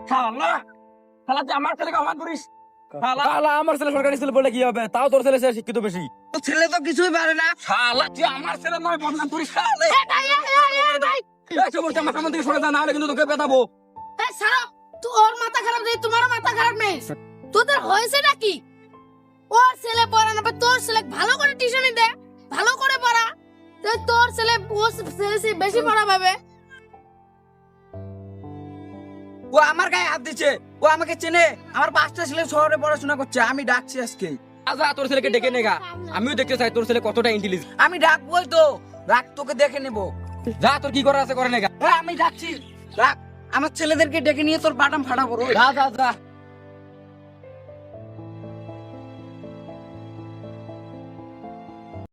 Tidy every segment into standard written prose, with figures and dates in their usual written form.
শালা শালা তুই আমার ছেলেকে অপমান করিস। শালা আমার ছেলে সরকারি ছেলে বলে কি হবে, তাও তোর ছেলে শিক্ষিত বেশি। তোর ছেলে তো কিছুই পারে না। শালা তুই আমার ছেলে নয় বদনাম করিস। শালা এই সমস্ত আমার সামনে থেকে সরে যা, না হলে কিন্তু তোকে পেটাবো। সারা তোর মাথা খারাপ নেই, তোমার মাথা খারাপ নেই, তোদের হয়েছে নাকি? ওর ছেলে পড়া না, তোর ছেলে ভালো করে টিউশন দে, ভালো করে পড়া, তোর ছেলে বেশি পড়া পাবে। ও আমার গায়ে হাত দিচ্ছে, ও আমাকে চেনে। আমার 5টা ছেলে শহরে পড়াশোনা করছে, আমি ডাকছি আজকে। আচ্ছা তোর ছেলেকে ডেকে নেগা, আমিও দেখতে চাই তোর ছেলে কতটা ইন্টেলিজেন্ট। আমি ডাকবই তো, রাখ, তোকে দেখে নেবো। যা তোর কি করার আছে করে নেগা। হ্যাঁ আমি ডাকছি, রাখ। আমার ছেলেদেরকে ডেকে নিয়ে তোর বাটাম ফাটাবো। যা যা যা।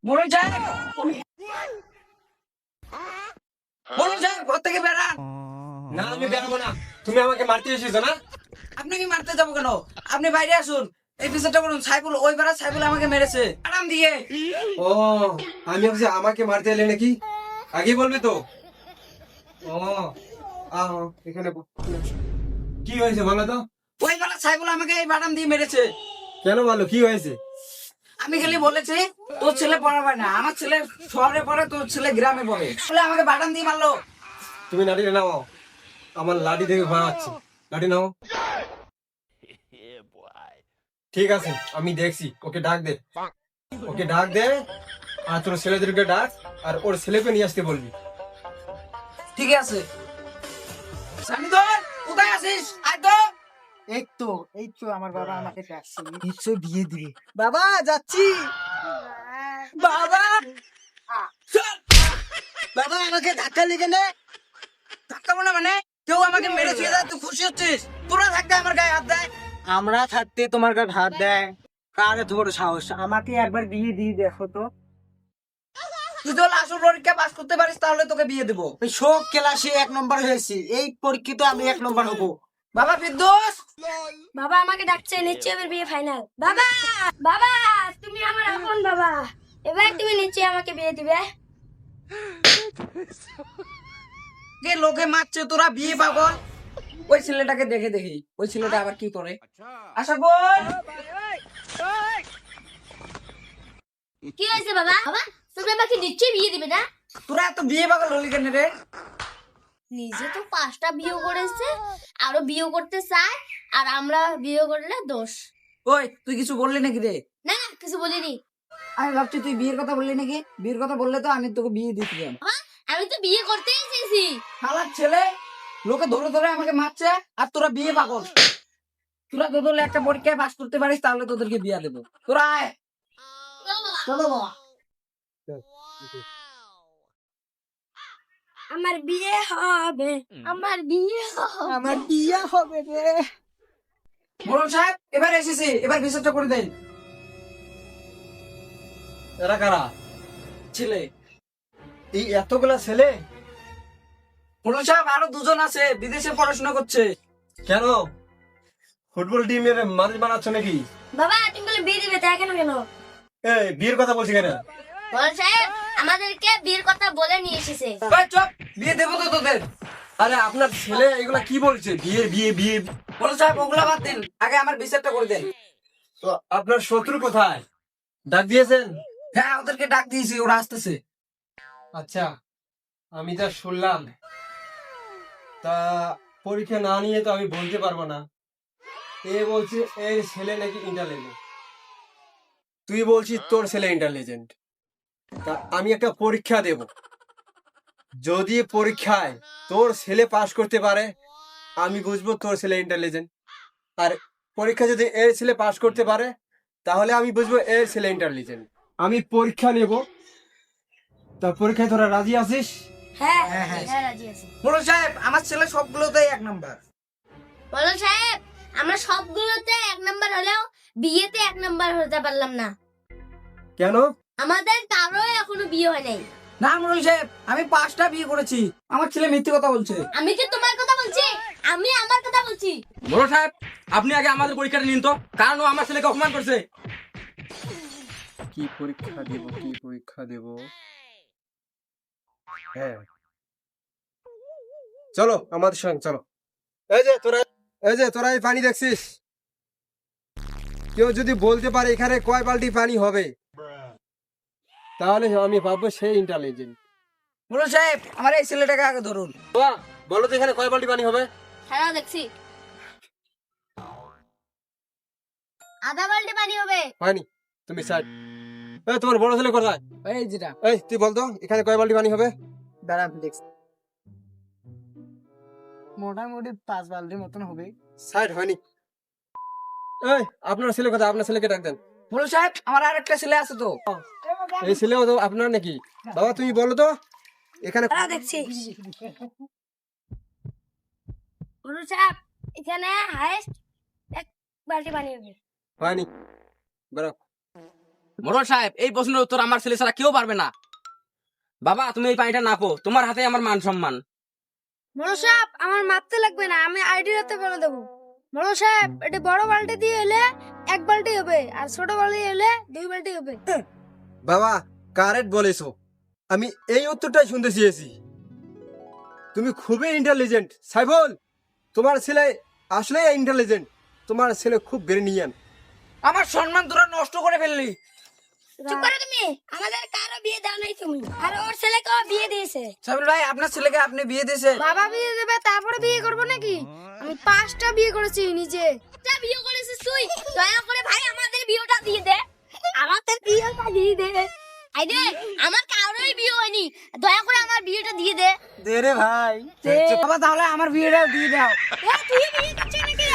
মনে যায় বলুন সাহেব, ঘর থেকে বেড়ান। না আমি বেরোবো না, তুমি আমাকে মারতে এসেছো না? আপনাকে মারতে যাবো কেন? আপনি বাইরে আসুন, এই বিচারটা করুন। সাইফুল, ওই বেড়া সাইফুল আমাকে মেরেছে আরাম দিয়ে। ও আমি ভাবছি আমাকে মারতে এলে নাকি, আগে বলবে তো। ও আহ এখানে কি হয়েছে বলো তো? ওই বেড়া সাইফুল আমাকে এই বাটাম দিয়ে মেরেছে। কেন বলো কি হয়েছে? আমি খালি বলেছি তোর ছেলে পড়াবে না, আমার ছেলে শহরে পড়ে, তোর ছেলে গ্রামে পড়ে, বলে আমাকে বাটাম দিয়ে মারলো। তুমি লাঠিটা নাও, আমার লাঠি থেকে ভয় আছে। লাঠি নাও। ঠিক আছে আমি দেখছি, ওকে ডাক দে, ওকে ডাক দে, আর তোর ছেলেদেরকে ডাক, আর ওর ছেলেকে নিয়ে আসতে বলবি। ঠিক আছে। সামিদুল, কোথায় আছিস? আয় তো। এই তো আমার বাবা আমাকে ডাকছে, নিশ্চয় বিয়ে দিবি। বাবা যাচ্ছি। বাবা চল। বাবা আমাকে ধাক্কা লেগে নে। ধাক্কা মনে মানে কেউ আমাকে মেরে ছুঁয়ে দেয়, তুই খুশি হচ্ছিস? তোরা থাকতে আমার গায়ে হাত দেয়। আমরা থাকতে তোমার গায়ে হাত দেয়? কার এত বড় সাহস? আমাকে একবার বিয়ে দিয়ে দেখো তো। তুই তো আসল পরীক্ষা পাস করতে পারিস, তাহলে তোকে বিয়ে দেবো। ওই সব ক্লাসে 1 নম্বর হয়েছি, এই পরীক্ষিত আমি 1 নম্বর হবো। বাবা ফিরদৌস, বাবা আমাকে ডাকছে, নিশ্চয়ই এবার বিয়ে ফাইনাল। বাবা, বাবা তুমি আমার আপন বাবা, এবার তুমি নিশ্চয়ই আমাকে বিয়ে দিবে। কে লোকে মারছে, তোরা বিয়ে পাগল। ওই ছেলেটাকে দেখে দেখি, ওই ছেলেটা আবার কি করে। আশা কর কি হয়েছে বাবা? বাবা তুমি আমাকে নিশ্চয়ই বিয়ে দিবে না? তোরা এত বিয়ে পাগল হলি কেন রে? নিজে তো 5টা বিয়ে করেছে, আরো বিয়ে করতে চায়, আর আমরা বিয়ে করলে দোষ। ওই তুই কিছু বললি নাকি রে? না কিছু বলিনি। আমি ভাবছি তুই বিয়ের কথা বললি নাকি। বিয়ের কথা বললে তো আমি তোকে বিয়ে দিতাম। আমি তো বিয়ে করতেই চেয়েছি। শালার ছেলে, লোকে ধরে ধরে আমাকে মারছে, আর তোরা বিয়ে পাগল। তোরা তোদের একটা পরীক্ষায় পাস করতে পারিস, তাহলে তোদেরকে বিয়ে দেবো। তোরা আয়, চলো বাবা। আমার বিয়ে হবে, আমার বিয়ে হবে। আমার বিয়ে হবে রে। বলুন সাহেব, এবার এসেছি, এবার বিচারটা করে দেন। এরা কারা? ছেলে। এই এতগুলা ছেলে? বলুন সাহেব, আরো 2জন আছে, বিদেশে পড়াশোনা করছে। কেন ফুটবল টিমের মানুষ বানাচ্ছ নাকি? বাবা তুমি বলে বিয়ে দিবে, তাই কেন কেন? এই বিয়ের কথা বলছি কেন? বল সাহেব আমাদেরকে বিয়ের কথা বলে নিয়ে এসেছে। ওই চুপ, বিয়ে দেবো তো তোদের। আরে আপনার ছেলে এগুলা কি বলছে, বিয়ে বিয়ে বিয়ে? বলুন সাহেব, ওগুলা বাদ দিন, আগে আমার বিচারটা করে দেন। তো আপনার শত্রু কোথায়? ডাক দিয়েছেন? হ্যাঁ, ওদেরকে ডাক দিয়েছি, ওরা আসতেছে। আচ্ছা আমি যা শুনলাম, তা পরীক্ষা না নিয়ে তো আমি বলতে পারবো না। এ বলছে এর ছেলে নাকি ইন্টেলিজেন্ট, তুই বলছিস তোর ছেলে ইন্টেলিজেন্ট। তা আমি একটা পরীক্ষা দেব, যদি পরীক্ষায় তোর ছেলে পাশ করতে পারে আমি বুঝবো তোর ছেলে ইন্টেলিজেন্ট, আর পরীক্ষা যদি এর ছেলে পাশ করতে পারে তাহলে আমি বুঝবো এর ছেলে ইন্টেলিজেন্ট। আমি পরীক্ষা নেব, তা পরীক্ষায় তোরা রাজি আছিস? হ্যাঁ হ্যাঁ রাজি আছি। বলুন সাহেব, আমার ছেলে সবগুলোতেই 1 নাম্বার। বলো সাহেব আমরা সবগুলোতে 1 নাম্বার হলেও বিয়েতে 1 নাম্বার হতে পারলাম না। কেন? আমাদের কারো এখনো বিয়ে হয় নাই। না মুরুল সাহেব, আমি 5টা বিয়ে করেছি। আমার ছেলে মিথ্যে কথা বলছে। আমি কি তোমার কথা বলছি? আমি আমার কথা বলছি। বড় সাহেব আপনি আগে আমাদের পরীক্ষাটা নিন তো, কারণ ও আমার ছেলেকে অপমান করছে। কি পরীক্ষা দেব, কি পরীক্ষা দেব? হ্যাঁ চলো আমাদের সঙ্গে চলো। এই যে তোরা এই যে তোরা এই পানি দেখছিস, কেউ যদি বলতে পারে এখানে কয় বালতি পানি হবে, তাহলে আমি ভাববো সে ইন্টেলিজেন্ট। মোড়ল সাহেব আমার এই ছেলেটাকে আগে ধরুন। বাবা বলো তো এখানে কয় বালতি পানি হবে? হ্যাঁ দেখছি আধা বালতি পানি হবে। হয়নি, তুমি সাইড। এই তোমার বড় ছেলে কোথায়? এই যেটা এই তুই বলতো এখানে কয় বালতি পানি হবে? দাঁড়ান দেখছি, মোটামুটি 5 বালতির মতন হবে। সাইড হয়নি। এই আপনার ছেলে কোথায়? আপনার ছেলেকে ডাক দেন। মোড়ল সাহেব আমার আরেকটা ছেলে আছে তো। এই ছেলেও তো আপনার নাকি? বাবা তুমি বলো তো এখানে হ্যাঁ দেখছি গুরু সাহেব এখানে হাইস্ট 1 বালতি পানি হবে। হয়নি। বেরো। মোড়ল সাহেব এই প্রশ্নের উত্তর আমার ছেলে ছাড়া কেউ পারবে না। বাবা তুমি এই পানিটা নাপো, তোমার হাতে আমার মান সম্মান। বড় সাহেব আমার মাপতে লাগবে না, আমি আইডি রাতে বলে দেবো। বড় সাহেব এটা বড় বালতি দিয়ে হলে 1 বালতি হবে, আর ছোট বালতি হলে 2 বালতি হবে। বাবা কারেক্ট বলেছো, আমি এই উত্তরটাই শুনতে চেয়েছি। তুমি খুবই ইন্টেলিজেন্ট সাইফুল, তোমার ছেলে আসলে ইন্টেলিজেন্ট, তোমার ছেলে খুব ব্রেনিয়ান। আমার সম্মান তোরা নষ্ট করে ফেললি। চুপ করো তুমি, আমাদের কারো বিয়ে দাও নাই তুমি, আর ওর ছেলেকেও বিয়ে দিয়েছে। সাবিল ভাই আপনার ছেলেকে আপনি বিয়ে দিয়েছেন? বাবা বিয়ে দেবে তারপরে বিয়ে করবো নাকি? আমি 5টা বিয়ে করেছি নিজে। 5টা বিয়ে করেছিস তুই? দয়া করে ভাই আমাদের বিয়েটা দিয়ে দে, আমাদের বিয়েটা দিয়ে দে। আইডে আমার কারোরই বিয়ে হয়নি, দয়া করে আমার বিয়েটা দিয়ে দে। দে রে ভাই। বাবা তাহলে আমার বিয়েটা দিয়ে দাও। তুই বিয়ে করছিস নাকি?